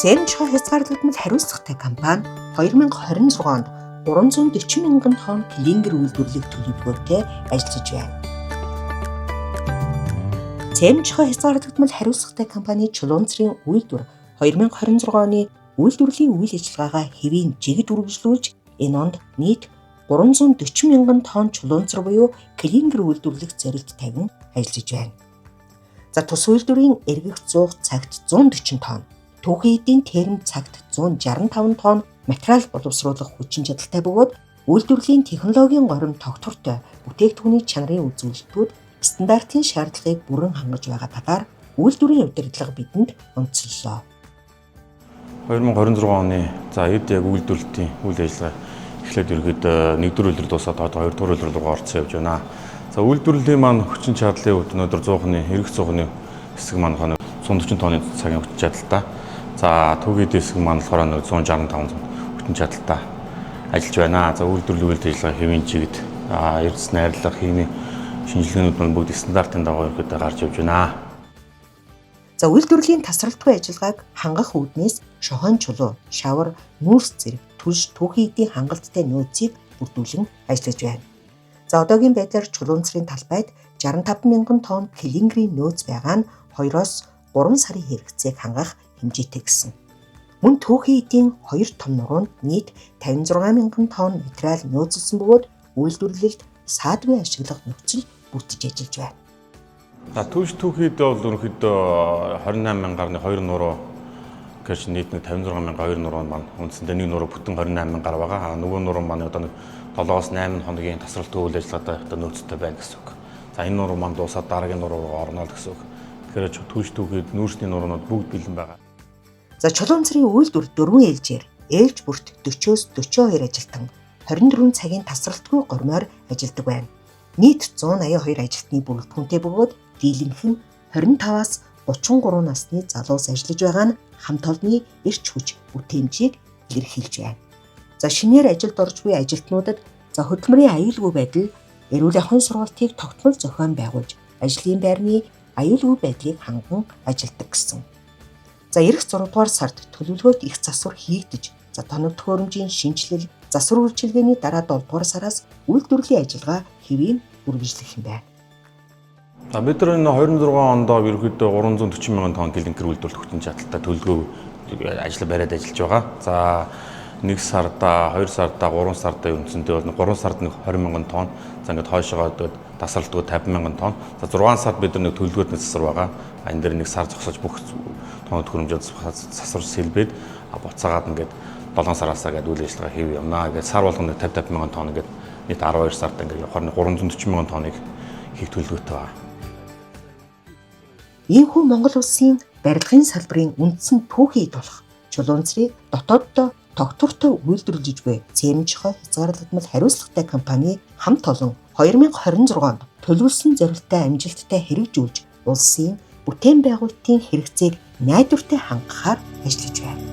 Цэвэнчхой хязгаарлагдмал хариуцлагатай компани 2026 онд 340 мянган тонн клинкер үйлдвэрлэх төлөвлөгөөтэй ажиллаж байна. Цэвэнчхой хязгаарлагдмал хариуцлагатай компани Чулуунцрын үйлдвэр 2026 оны үйлдвэрлэлийн үйл ажиллагаагаа хэвийн жигд үргэлжлүүлж энэ онд нийт 340 мянган тонн чулуунцар буюу клинкер үйлдвэрлэх зорилт тавин ажиллаж байна. За тус үйлдвэрийн эргэх зуух цагт 140 тонн, түүхэн эдийн терм цагт 165 тонн материал боловсруулах хүчин чадалтай бөгөөд үйлдвэрлэлийн технологийн горим тогтвортой бүтээгдэхүүний чанарын үзүүлэлтүүд стандартын шаардлагыг бүрэн хангаж байгаа талаар үйлдвэрийн удирдлага бидэнд онцлолоо. 2026 оны эд яг үйлдвэрлэлтийн үйл ажиллагаа эхлээд ерөөд 1-р үйлдвэр дуусаад одоо 2-р үйлдвэр рүү орцсон явж байна. За үйлдвэрлэлийн маань хүчин чадлын хувьд өнөөдөр 100-ны эргэх зуугны хэсэг маань 140 тонны цагийн хүчин чадалтай. За түүхийд хэсэг маань болохоор 165 хүчин чадалтай ажиллаж байна. За үйлдвэрлэлийн үйл ажиллагаа хэвийн чигд эрдэс найрлах химийн шинжилгээнүүд маань бүгд стандартын дагуу ерөөд гарч явж байна. За үйлдвэрлэлийн тасралтгүй ажиллагааг хангах үүднээс шохон чулуу, шавар, нүүрс зэрэг түлш түүхийн эдийн хангалттай нөөцийг бүрдүүлэн ажиллаж байна. За одоогийн байдлаар чулуунцрын талбайд 65 мянган тонн клинкерийн нөөц байгаа нь 2-3 сарын хэрэгцээг хангах хэмжээтэй гэсэн. Мөн түүхийн эдийн 2 том нуруунд нийт 56 мянган тонн материал нөөцлсөн бөгөөд үйлдвэрлэлд саадгүй ашиглах нөхцөл бүрдэж ажиллаж байна. За түүхийд бол ерөнхийдөө 28 мянгаар 2 нуруу гэж нийт 56 мянга 2 нуруу маань үндсэндээ нэг нуруу бүтэн 28 мянгаар байгаа. Нөгөө нуруу маань одоо 7-8 хоногийн тасралтгүй үйл ажиллагаатай нөөцтэй байна гэсэн үг. За энэ нуруу маань дуусаад дараагийн нуруу руу орно л гэсэн үг. Тэгэхээр түүхийд нүүрсний нуруунууд бүгд бэлэн байгаа. За Чулуунцрын үйлдвэр 4 ээлжээр ээлж бүрт 40-оос 42 ажилтан 24 цагийн тасралтгүй гормоор ажилладаг байна. Нийт 182 ажилтны бүрэлдэхүүнтэй бөгөөд дийлэнх нь 25-аас 33 насны залуус ажиллаж байгаа нь хамт олонний эрч хүч бүтээмжийг илэрхийлж байна. За шинээр ажилд орж буй ажилтнуудад хөдөлмөрийн аюулгүй байдал, эрүүл ахуйн сургалтыг тогтмол зохион байгуулж, ажлын байрны аюулгүй байдлыг ханган ажилдаг гэсэн. За эх 6 дугаар сард төлөвлөгөөт их засвар хийгдэж, тоног төхөөрөмжийн шинжилэл, засвар үйлчилгээний дараа 7 дугаар сараас үйлдвэрлэлийн ажиллагаа хэвийн үргэлжлэх юм байна. За бид нар энэ 26 онд ерөнхийдөө 340 мянган тонн клинкер үйлдвэрлэх хүчин чадалтай төлөвлөгөө ажил бариад ажиллаж байгаа. За 1 сарда, 2 сарда, 3 сарда үндсэндээ бол 3 сард 20 мянган тонн, за ингээд хойшоогоо тасралтгүй 50 мянган тонн. За 6 сард бид нар төлөвлөгөөт засвар байгаа. Энэ дээр 1 сар зогсож бүх тоног төхөөрөмжөд засвар сэлбээд буцаагаад ингээд 7 сараасаа гээд үйл ажиллагаа хийв явнаа. Ингээд сар болгоно 50 мянган тонн ингээд нийт 12 сард ингээд 340 мянган тонныг хийх төлөвлөгөөтэй байна. Ийхүү Монгол улсын барилгын салбарын үндсэн түүхийд болох Чулуунцрыг дотооддоо тогтвортой үйлдвэрлэж буй Цэвэнчхой хязгаарлагдмал хариуцлагатай компани хамт олон 2026 онд төлөвлөсөн зорилттой амжилттай хэрэгжүүлж улсын бүтээн байгуулалтын хэрэгцээг найдвартай хангахаар ажиллаж байна.